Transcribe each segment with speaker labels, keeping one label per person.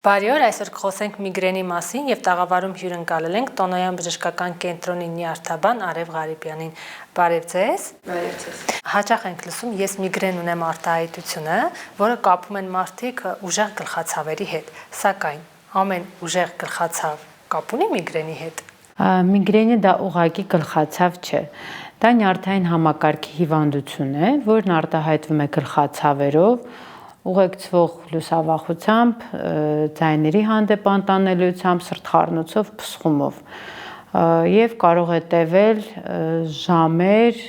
Speaker 1: Բարի օր, այսօր կխոսենք միգրենի մասին եւ տաղավարում հյուրընկալել ենք Տոնոյան բժշկական կենտրոնի նյարդաբան Արև Ղարիբյանին։ Բարև ձեզ։
Speaker 2: Բարև ձեզ։
Speaker 1: Հաճախ ենք լսում ես միգրեն ունեմ արտահայտությունը, որը կապում են մարդիկ ուժեղ գլխացավերի հետ, սակայն ամեն ուժեղ գլխացավ կապ ունի միգրենի հետ։
Speaker 2: Միգրենը դա ուղղակի գլխացավ չէ։ Դա նյարդային համակարգի հիվանդություն է, որն արտահայտվում է գլխացավերով, ուղեկցվող լուսավախությամբ, ձայների հանդեպ անտանելիությամբ, սրտխառնոցով, փսխումով եւ կարող է տևել ժամեր,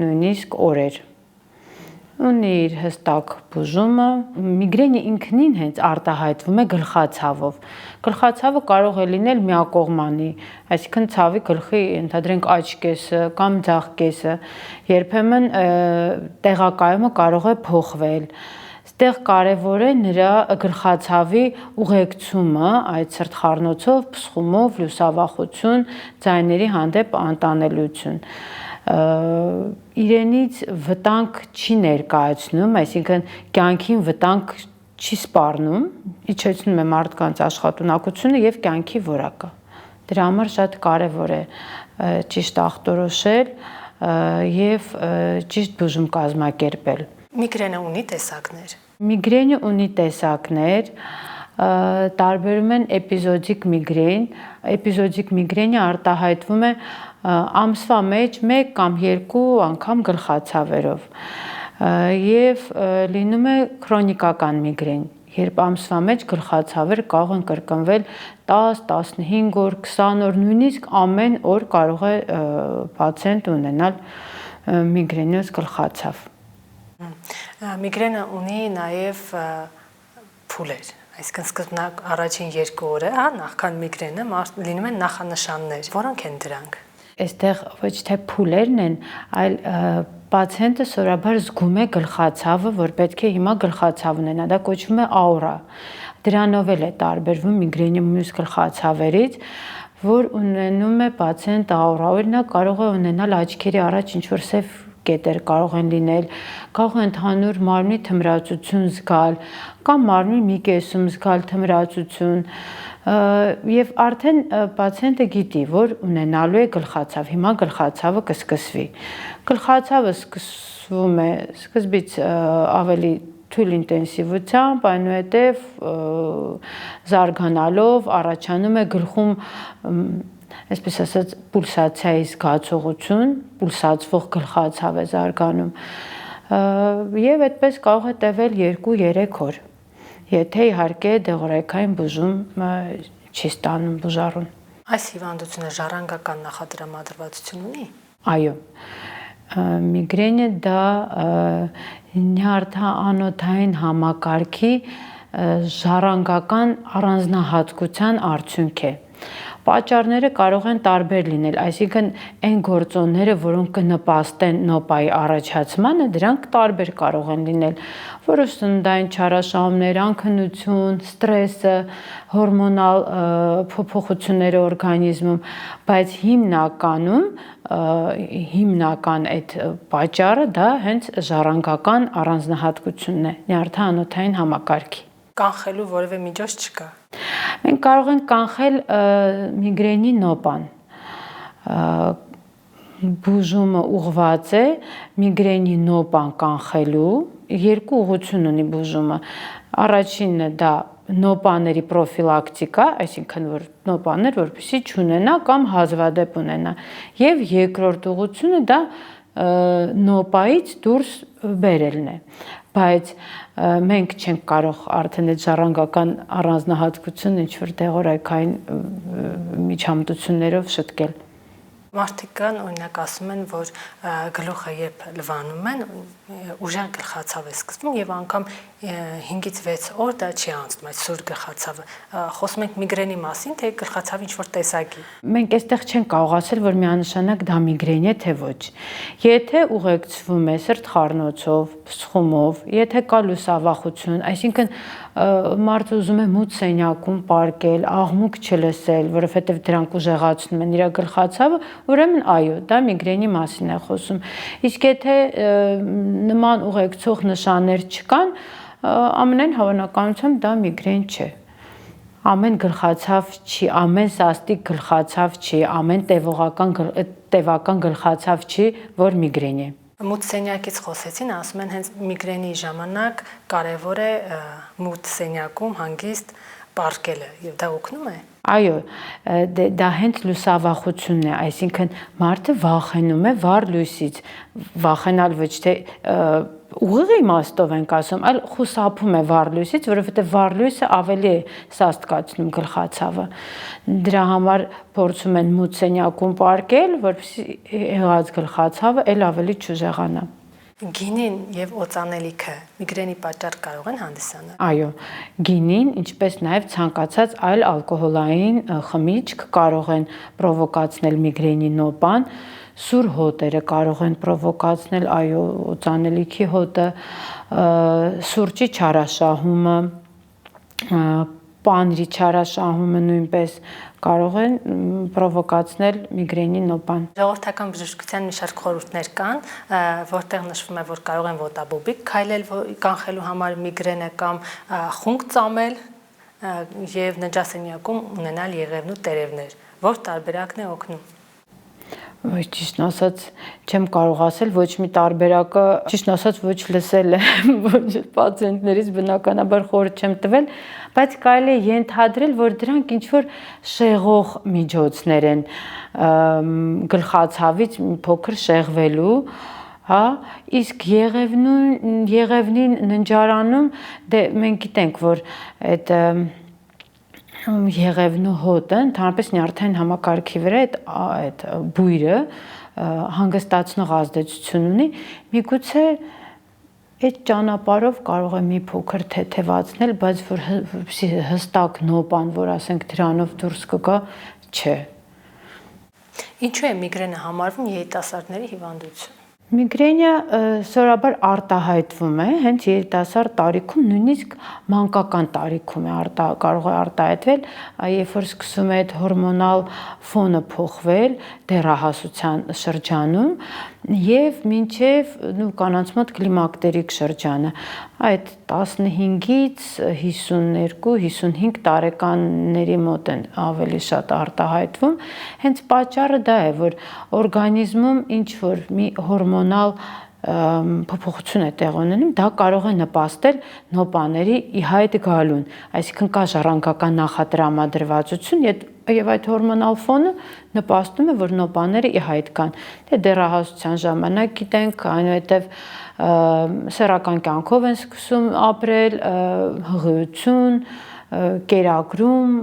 Speaker 2: նույնիսկ օրեր։ Ունի իր հստակ բուժումը։ Միգրենը ինքնին հենց արտահայտվում է գլխացավով։ Գլխացավը կարող է լինել միակողմանի, այսինքն ցավի գլխի ընդհանրենք աջ կեսը կամ ձախ կեսը, երբեմն տեղակայումը կարող է փոխվել։ Այստեղ կարևոր է նրա գլխացավի ուղեկցումը, այդ սրտխառնոցով, փսխումով, լուսավախություն, ձայների հանդեպ անտանելիություն։ Իրենից վտանգ չի ներկայացնում, այսինքն կյանքին վտանգ չի սպառնում, իջեցնում է մարդկանց աշխատունակությունը եւ կյանքի որակը։ Դրա համար շատ կարևոր է ճիշտ ախտորոշել եւ ճիշտ բուժում կազմակերպել։
Speaker 1: Միգրենը ունի տեսակներ։
Speaker 2: Միգրենը ունի տեսակներ, տարբերում են էպիզոդիկ միգրեն։ Էպիզոդիկ միգրենը արտահայտվում է ամսվա մեջ 1 կամ 2 անգամ գլխացավերով եւ լինում է քրոնիկական միգրեն, երբ ամսվա մեջ գլխացավեր կարող են կրկնվել 10, 15 օր, 20 օր, նույնիսկ ամեն օր կարող է պացիենտ ունենալ միգրենոզ գլխացավ։
Speaker 1: Միգրենը ունի նաև փուլեր, այսինքն սկզբնակ առաջին 2 օրը, նախքան միգրենը լինում են նախանշաններ, որոնք են դրանք։
Speaker 2: Այստեղ ոչ թե փուլերն են, այլ պացիենտը սովորաբար զգում է գլխացավը, որ պետք է հիմա գլխացավ ունենա, դա կոչվում է աուրա։ Դրանով էլ է տարբերվում միգրենի մյուս գլխացավերից, որ ունենում է պացիենտ աուրա, օրինակ կարող է ունենալ աչքերի առաջ ինչ-որ սև կետեր կարող են լինել, կարող է ընդհանուր մարմնի թմրացություն զգալ, կամ մարմնի մի կեսում զգալ թմրացություն, եւ արդեն պացիենտը գիտի, որ ունենալու է գլխացավ, հիմա գլխացավը կսկսվի։ Գլխացավը սկսվում է սկզբից ավելի թույլ ինտենսիվությամբ, այնուհետև զարգանալով առաջանում է գլխում այսպես ասած պուլսացիայի զգացողություն, պուլսացվող գլխացավ է զարգանում եւ այդպես կարող է տևել 2-3 օր, եթե իհարկե դեղորայքային բուժում չի ստանում բուժառուն։
Speaker 1: Այս հիվանդությունը ժառանգական նախադրամադրվածություն ունի։
Speaker 2: Այո, միգրենը դա նյարդաանոթային համակարգի ժառանգական առանձնահատկության արդյունք է։ Պատճառները կարող են տարբեր լինել, այսինքն այն գործոնները, որոնք կնպաստեն նոպայի առաջացմանը, դրանք տարբեր կարող են լինել, որոշ սննդային չարաշահումներ, անքնություն, ստրեսը, հորմոնալ փոփոխությունները օրգանիզմում, բայց հիմնական այդ պատճառը դա հենց ժառանգական առանձնահատկությունն է նյարդաանոթային համակարգի։
Speaker 1: Կանխելու որևէ միջոց չկա։
Speaker 2: Մենք կարող ենք կանխել միգրենի նոպան։ Բուժումը ուղղված է միգրենի նոպան կանխելու, 2 ուղղություն ունի բուժումը։ Առաջինը դա նոպաների պրոֆիլակտիկա, այսինքն որ նոպաներ որպեսզի չունենա կամ հազվադեպ ունենա, եւ երկրորդ ուղղությունը դա նոպայից դուրս բերելն է, բայց մենք չենք կարող արդեն այդ ժառանգական առանձնահատկությունը ինչ-որ դեղորայքային միջամտություններով շտկել։
Speaker 1: Մարդիկ կան, օրինակ ասում են, որ գլուխը երբ լվանում են, ուժեղ գլխացավ է սկսվում եւ անգամ 5-ից 6 օր դա չի անցնում այդ սուր գլխացավը։ Խոսում ենք միգրենի մասին, թե գլխացավի ինչ-որ տեսակի։
Speaker 2: Մենք այստեղ չենք կարող ասել, որ միանշանակ դա միգրեն է, թե ոչ։ Եթե ուղեկցվում է սրտխառնոցով, փսխումով, եթե կա լուսավախություն, այսինքն մարդը ուզում է մութ սենյակում պարկել, աղմուկ չլսել, որովհետև դրանք ուժեղացնում են իր գլխացավը, ուրեմն այո, դա միգրենի մասին է խոսում։ Իսկ եթե նման ուղեկցող նշաններ չկան, ամենայն հավանականությամբ դա միգրեն չէ։ Ամեն գլխացավ չի, ամեն սաստիկ գլխացավ չի, ամեն տևական գլխացավ չի, որ միգրեն է։
Speaker 1: Մութ սենյակից խոսեցին, ասում են հենց միգրենի ժամանակ կարևոր է մութ սենյակում հանգիստ պառկելը, եւ դա օգնում է։
Speaker 2: Այո, դա հենց լուսավախությունն է, այսինքն մարդը վախենում է վառ լույսից, վախենալ ոչ թե ուղիղ իմաստով ենք ասում, այլ խուսափում է վառ լույսից, որովհետև վառ լույսը ավելի է սաստկացնում գլխացավը։ Դրա համար փորձում են մութ սենյակում պառկել, որպեսզի եղած գլխացավը էլ ավելի չուժեղանա։
Speaker 1: Գինին եւ օծանելիքը միգրենի պատճառ կարող են հանդիսանալ։
Speaker 2: Այո, գինին, ինչպես նաև ցանկացած այլ ալկոհոլային խմիչք կարող են պրովոկացնել միգրենի նոպան, սուր հոտերը կարող են պրովոկացնել, այո, օծանելիքի հոտը, սուրճի չարաշահումը, պանրի չարաշահումը նույնպես կարող են պրովոկացնել միգրենի նոպան։
Speaker 1: Ժողովրդական բժշկության մի շարք խորհուրդներ կան, որտեղ նշվում է, որ կարող են ոտաբոբիկ քայլել կանխելու համար միգրենը կամ խունկ ծամել եւ նջասենյակում ունենալ եղևնու տերևներ, որ տարբերակն է օգնում։
Speaker 2: Ոչ ճիշտ ասած չեմ կարող ասել ոչ մի տարբերակը, ճիշտ ասած ոչ լսել եմ, ոչ պացիենտներից բնականաբար խորհուրդ չեմ տվել, բայց կարելի է ենթադրել, որ դրանք ինչ որ շեղող միջոցներ են գլխացավից փոքր շեղվելու, հա, իսկ եղևնին ննջարանում դե մենք գիտենք, որ այդ եղևնու հոտը ընդհանրապես նյարդային համակարգի վրա այդ բույրը հանգստացնող ազդեցություն ունի, միգուցե այդ ճանապարհով կարող է մի փոքր թեթևացնել, բայց որ հստակ նոպան, որ ասենք դրանով դուրս կգա, չէ։
Speaker 1: Ինչու է միգրենը համարվում երիտասարդների հիվանդություն։
Speaker 2: Միգրենը սովորաբար արտահայտվում է հենց երիտասարդ տարիքում, նույնիսկ մանկական տարիքում կարող է արտահայտվել, երբ որ սկսում է այդ հորմոնալ ֆոնը փոխվել դեռահասության շրջանում եւ մինչեւ կանանց մոտ կլիմակտերիկ շրջանը, այդ 15-ից 52-55 տարեկանների մոտ են ավելի շատ արտահայտվում, հենց պատճառը դա է, որ օրգանիզմում ինչ որ մի հորմոնալ փոփոխություն է տեղ ունենում, դա կարող է նպաստել նոպաների ի հայտ գալուն, այսինքն կա ժառանգական նախատրամադրվածություն եւ այդ հորմոնալ ֆոնը նպաստում է, որ նոպաները ի հայտ գան։ Դե դեռահասության ժամանակ գիտենք, այնուհետև սեռական կյանքով են սկսում ապրել, հղիություն, կերակրում,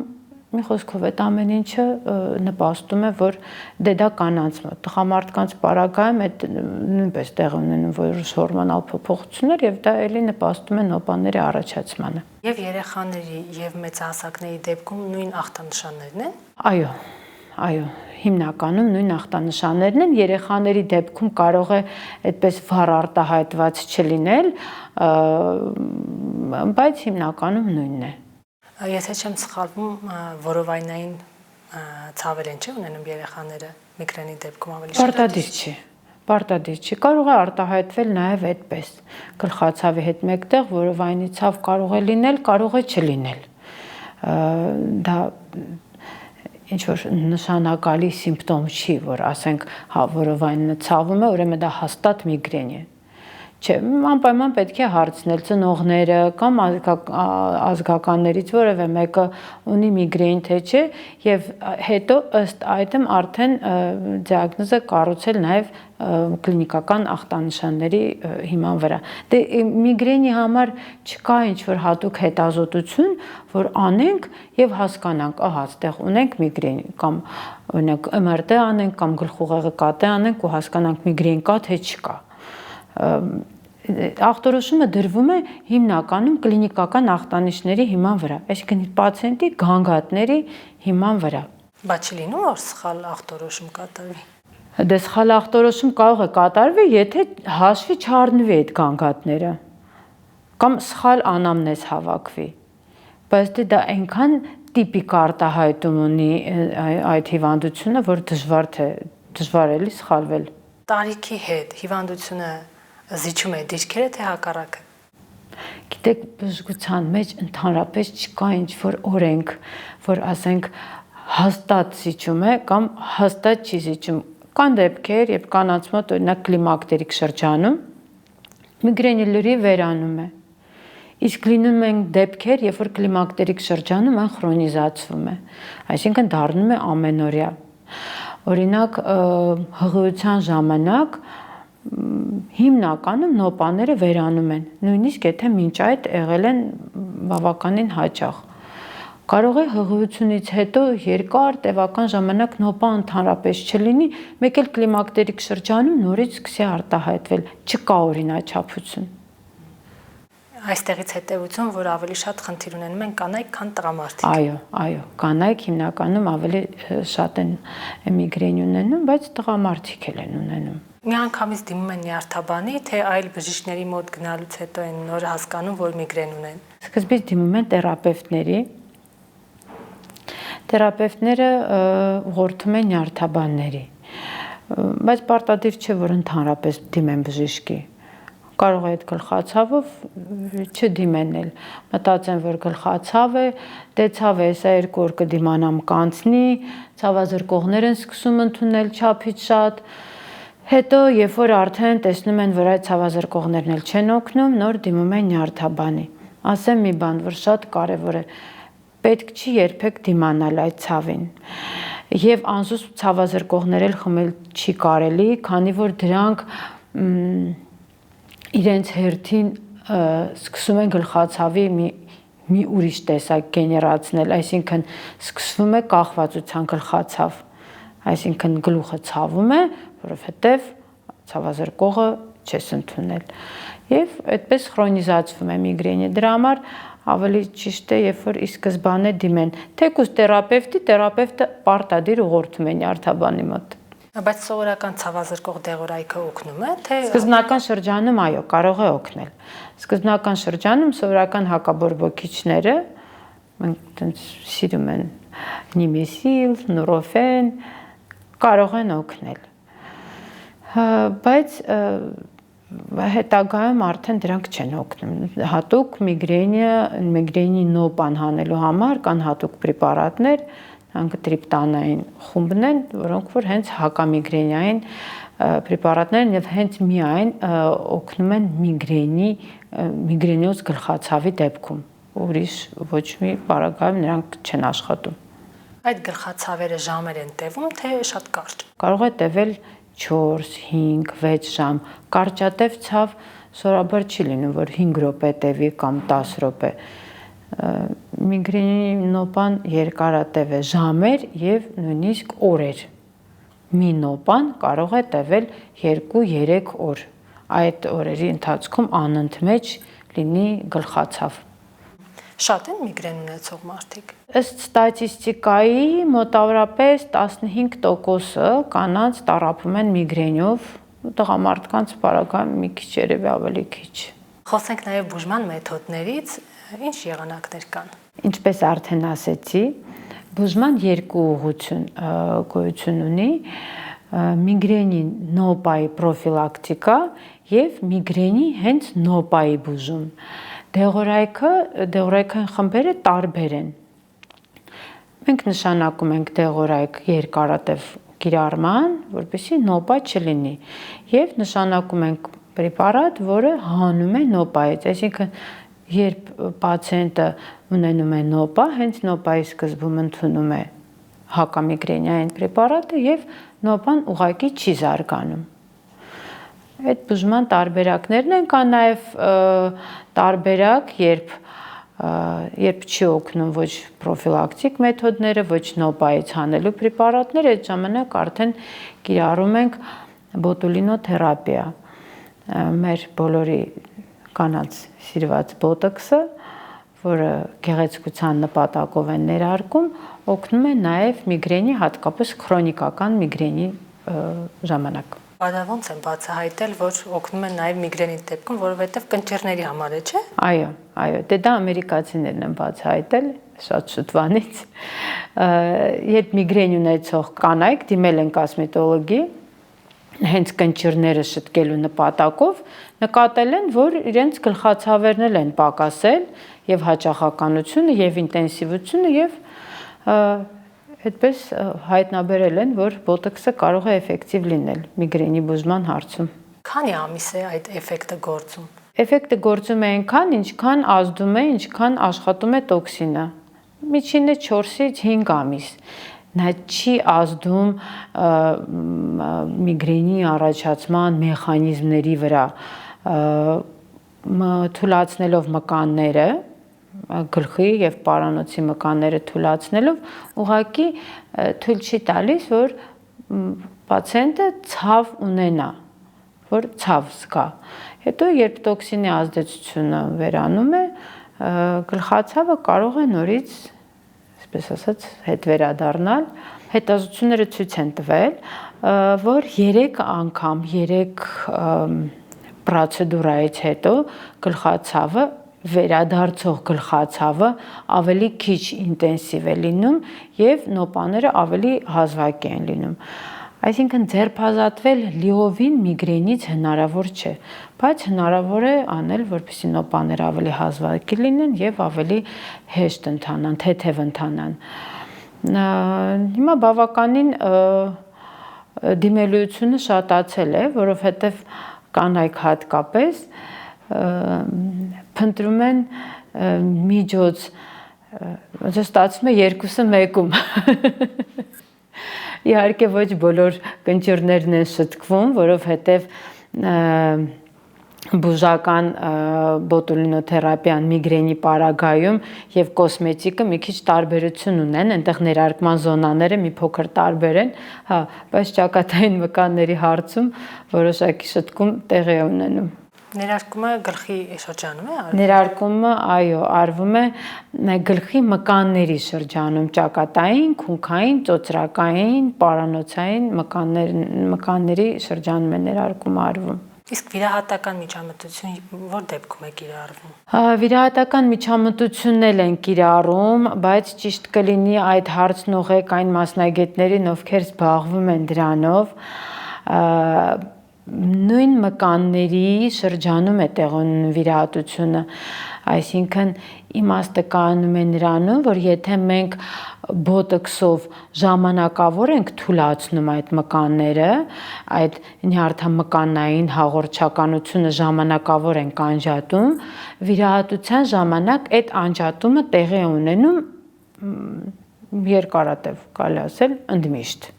Speaker 2: մի խոսքով այդ ամեն ինչը նպաստում է, որ դե դա կանանց մոտ, տղամարդկանց պարագայում այդ նույնպես տեղ ունենում որոշ հորմոնալ փոփոխություններ եւ դա էլի նպաստում է նոպաների առաջացմանը։
Speaker 1: Եվ երեխաների եւ մեծահասակների դեպքում նույն ախտանշաններն են։
Speaker 2: Այո, հիմնականում նույն ախտանշաններն են, երեխաների դեպքում կարող է այդպես վառ արտահայտված չլինել, բայց հիմնականում նույնն է։
Speaker 1: Եթե չեմ սխալվում, որովայնային ցավեր են չի ունենում երեխաները միգրենի դեպքում ավելի շատ։
Speaker 2: Պարտադիր չի, կարող է արտահայտվել նաև այդպես։ Գլխացավի հետ մեկտեղ որովայնի ցավ կարող է լինել, կարող է չլինել։ Դա ինչ որ նշանակալի սիմպտոմ չի, որ ասենք, հա, որովայնը ցավում է, ուրեմն դա հաստատ միգրեն է։ Չէ, անպայման պետք է հարցնել ծնողները կամ ազգականներից որևէ մեկը ունի միգրեն թե չէ եւ հետո ըստ այդմ արդեն դիագնոզը կառուցել նաեւ կլինիկական ախտանշանների հիման վրա։ Դե միգրենի համար չկա ինչ-որ հատուկ հետազոտություն, որ անենք եւ հասկանանք, ահա, այդտեղ ունենք միգրեն կամ օրինակ MRT անենք կամ գլխուղեղի կատե անենք ու հասկանանք միգրեն կա թե չկա։ Ախտորոշումը դրվում է հիմնականում կլինիկական ախտանիշների հիման վրա, այսինքն պացիենտի գանգատների հիման վրա։
Speaker 1: Բայց չլինում որ սխալ ախտորոշում կատարվի։
Speaker 2: Դե սխալ ախտորոշում կարող է կատարվի, եթե հաշվի չառնվի այդ գանգատները կամ սխալ անամնեզ հավաքվի։ Բայց դա այնքան տիպիկ արտահայտում ունի այդ հիվանդությունը, որ դժվար էլի սխալվել։
Speaker 1: Տարիքի հետ հիվանդությունը զիջում է դիրքերը թե հակառակը։
Speaker 2: Գիտեք, բժշկության մեջ ընդհանրապես չկա ինչ-որ օրենք, որ ասենք հաստատ զիջում է կամ հաստատ չի զիջում։ Կան դեպքեր, երբ կանանց մոտ օրինակ կլիմակտերիկ շրջանում միգրենը լրիվ վերանում է։ Իսկ լինում են դեպքեր, երբ որ կլիմակտերիկ շրջանում այն քրոնիզացվում է, այսինքն դառնում է ամենօրյա։ Օրինակ հղիության ժամանակ հիմնականում նոպաները վերանում են, նույնիսկ եթե մինչ այդ եղել են բավականին հաճախ։ Կարող է հղիությունից հետո երկար տևական ժամանակ նոպա ընդհանրապես չլինի, մեկ էլ կլիմակտերիկ շրջանում նորից սկսի արտահայտվել, չկա օրինաչափություն։
Speaker 1: Այստեղից հետևություն, որ ավելի շատ խնդիր ունենում են կանայք, քան տղամարդիկ։
Speaker 2: Այո, կանայք հիմնականում ավելի շատ են միգրեն ունենում, բայց տղամարդիկ են ունենում։
Speaker 1: Միանգամից դիմում են նյարդաբանի, թե այլ բժիշկների մոտ գնալուց հետո են նոր հասկանում, որ միգրեն ունեն։
Speaker 2: Սկզբից դիմում են թերապևտների։ Թերապևտները ուղղորդում են նյարդաբանների։ Բայց պարտադիր չէ, որ ընդհանրապես դիմեն բժշկի։ Կարող է այդ գլխացավով չդիմենել, մտածեն, որ գլխացավ է, դե ցավ է, սա 2 օր կդիմանամ կանցնի, ցավազրկողներ են սկսում ընդունել չափից շատ, հետո երբ որ արդեն տեսնում են, որ այդ ցավազրկողներն էլ չեն օգնում, նոր դիմում են նյարդաբանի։ Ասեմ մի բան, որ շատ կարևոր է, պետք չի երբեք դիմանալ այդ ցավին։ Եվ անզուսպ ցավազրկողներ էլ խմել չի կարելի, քանի որ դրանք իրենց հերթին սկսում են գլխացավի մի ուրիշ տեսակ գեներացնել, այսինքն սկսվում է կախվածության գլխացավ, այսինքն գլուխը ցավում է, որովհետև ցավազրկողը չես ընդունել։ Եվ այդպես քրոնիզացվում է միգրենը։ Դրա համար ավելի ճիշտ է, երբ որ ի սկզբանե դիմեն, թեկուզ թերապևտը պարտադիր ուղղորդում է նյարդաբանի մոտ։
Speaker 1: Բայց սովորական ցավազրկող դեղորայքը օգնում է, թե
Speaker 2: սկզբնական շրջանում այո, կարող է օգնել։ Սկզբնական շրջանում սովորական հակաբորբոքիչները մենք այդպես սիրում են նիմեսիլ, նուրոֆեն կարող են օգնել։ Բայց հետագայում արդեն դրանք չեն օգնում։ Հատուկ միգրենի նոպան հանելու համար կան հատուկ պրեպարատներ, դրանք տրիպտանային խումբն են, որոնք որ հենց հակամիգրենիային պրեպարատներն եւ հենց միայն օգնում են միգրենիոզ գլխացավի դեպքում։ Ուրիշ ոչ մի պարագայում նրանք չեն աշխատում։
Speaker 1: Այդ գլխացավերը ժամեր են տևում, թե շատ կարճ։
Speaker 2: Կարող է տևել 4, 5, 6 ժամ։ Կարճատև ցավ սովորաբար չի լինում, որ 5 րոպե տևի կամ 10 րոպե։ Միգրենի նոպան երկարատև է ժամեր եւ նույնիսկ օրեր։ Մի նոպան կարող է տևել 2-3 օր։ Այդ օրերի ընթացքում անընդմեջ լինի գլխացավ։
Speaker 1: Շատ են միգրեն ունեցող մարդիկ։
Speaker 2: Ըստ ստատիստիկայի մոտավորապես 15%-ը կանանց տառապում են միգրենյով, տղամարդկանց պարագայում մի քիչ երևի ավելի քիչ։
Speaker 1: Խոսենք նաև բուժման մեթոդներից, ինչ եղանակներ կան։
Speaker 2: Ինչպես արդեն ասեցի, բուժման 2 ուղղություն գոյություն ունի՝ միգրենի նոպայի պրոֆիլակտիկա եւ միգրենի հենց նոպայի բուժում։ Դեղորայքային խմբերը տարբեր են։ Մենք նշանակում ենք դեղորայք երկարատև կիրառման, որպեսզի նոպա չլինի, եւ նշանակում ենք պրեպարատ, որը հանում է նոպայից, այսինքն երբ պացիենտը ունենում է նոպա, հենց նոպայի սկզբում ընդունում է հակամիգրենիային պրեպարատը եւ նոպան ուղղակի չի զարգանում։ Այդ բուժման տարբերակներն են, կա նաև տարբերակ, երբ չի օգնում ոչ պրոֆիլակտիկ մեթոդները, ոչ նոպայից հանելու պրեպարատները, այդ ժամանակ արդեն կիրառում ենք բոտուլինոթերապիա։ Մեր բոլորի կանանց սիրված բոտոքսը, որը գեղեցկության նպատակով են ներարկում, օգնում է նաև միգրենի, հատկապես քրոնիկական միգրենի ժամանակ։
Speaker 1: Բադա ոնց են բացահայտել, որ օգնում են նաև միգրենի դեպքում, որովհետև կնճիռների համար է, չէ՞։
Speaker 2: Այո, դե դա ամերիկացիներն են բացահայտել շատ շուտվանից։ Երբ միգրեն ունեցող կանայք դիմել են կոսմետոլոգի, հենց կնճիռները շտկելու նպատակով նկատել են, որ իրենց գլխացավերն են պակասել եւ հաճախականությունը եւ ինտենսիվությունը եւ այդպես հայտնաբերել են, որ բոտոքսը կարող է էֆեկտիվ լինել միգրենի բուժման հարցում։
Speaker 1: Քանի ամիս է այդ էֆեկտը գործում։
Speaker 2: Էֆեկտը գործում է այնքան, ինչքան ազդում է, ինչքան աշխատում է տոքսինը։ Միջինը 4-ից 5 ամիս։ Նա չի ազդում միգրենի առաջացման մեխանիզմների վրա, թուլացնելով մկանները, գլխի եւ պարանոցի մկանները թուլացնելով, ուղղակի թույլ չի տալիս, որ պացիենտը ցավ ունենա, որ ցավ զգա։ Հետո երբ տոքսինի ազդեցությունը վերանում է, գլխացավը կարող է նորից, այսպես ասած, հետ վերադառնալ։ Հետազոտությունները ցույց են տվել, որ 3 անգամ, 3 պրոցեդուրայից հետո գլխացավը վերադարձող գլխացավը ավելի քիչ ինտենսիվ է լինում եւ նոպաները ավելի հազվագ են լինում։ Այսինքն ձերբազատվել լիովին միգրենից հնարավոր չէ, բայց հնարավոր է անել, որպեսզի նոպաները ավելի հազվագ լինեն եւ ավելի հեշտ ընթանան, թեթև ընթանան։ Հիմա բավականին դիմելիությունը շատացել է, որովհետեւ կանայք հատկապես փնտրում են միջոց, ստացվում է երկուսը մեկում։ Իհարկե ոչ բոլոր կնճիռներն են շտկվում, որովհետև բուժական բոտուլինոթերապիան միգրենի պարագայում եւ կոսմետիկը մի քիչ տարբերություն ունեն, այնտեղ ներարկման զոնաները մի փոքր տարբեր են, հա, բայց ճակատային մկանների հարցում որոշակի շտկում տեղի է ունենում։
Speaker 1: Ներարկումը գլխի շրջանում է արվում։
Speaker 2: Ներարկումը, այո, արվում է գլխի մկանների շրջանում, ճակատային, քունքային, ծոծրակային, պարանոցային մկանների շրջանում է ներարկումը արվում։
Speaker 1: Իսկ վիրահատական միջամտություն որ դեպքում է կիրառվում։
Speaker 2: Վիրահատական միջամտությունն էլ են կիրառում, բայց ճիշտ կլինի այդ հարցն ուղղեք այն մասնագետներին, ովքեր զբաղվում են դրանով, նույն մկանների շրջանում է տեղի ունենում վիրահատությունը, այսինքն իմաստը կայանում է նրանում, որ եթե մենք բոտոքսով ժամանակավոր ենք թուլացնում այդ մկանները, այդ նյարդամկանային հաղորդչականությունը ժամանակավոր ենք անջատում, վիրահատության ժամանակ այդ անջատումը տեղի է ունենում երկարատև, կարելի ասել, ընդմիշտ։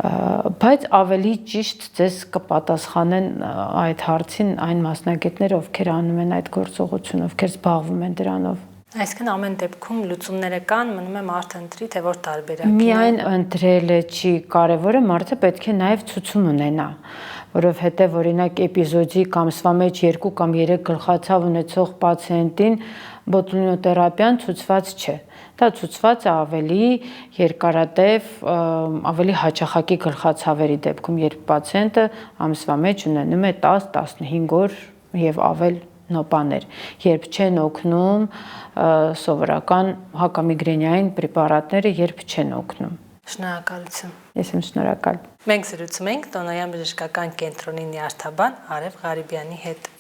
Speaker 2: Բայց ավելի ճիշտ ձեզ կպատասխանեն այդ հարցին այն մասնագետները, ովքեր անում են այդ գործողությունը, ովքեր զբաղվում են դրանով։
Speaker 1: Այսինքն ամեն դեպքում լուծումները կան, մնում է մարդը ընտրի, թե որ տարբերակն է։
Speaker 2: Միայն ընտրելը չի կարևորը, մարդը պետք է նաև ցուցում ունենա, որովհետև օրինակ էպիզոդի կամ ամսվա մեջ 2 կամ 3 գլխացավ ունեցող պացիենտին բոտուլինոթերապիան ցուցված չէ։ Դա ցուցված է ավելի երկարատև, ավելի հաճախակի գլխացավերի դեպքում, երբ պացիենտը ամսվա մեջ ունենում է 10-15 օր եւ ավել նոպաներ, երբ չեն օգնում սովորական հակամիգրենիային պրեպարատները, երբ չեն օգնում։
Speaker 1: Շնորհակալություն։
Speaker 2: Ես եմ շնորհակալ։
Speaker 1: Մենք զրուցում ենք Տոնոյան բժշկական կենտրոնի նյարդաբան Արև Ղարիբյանի հետ։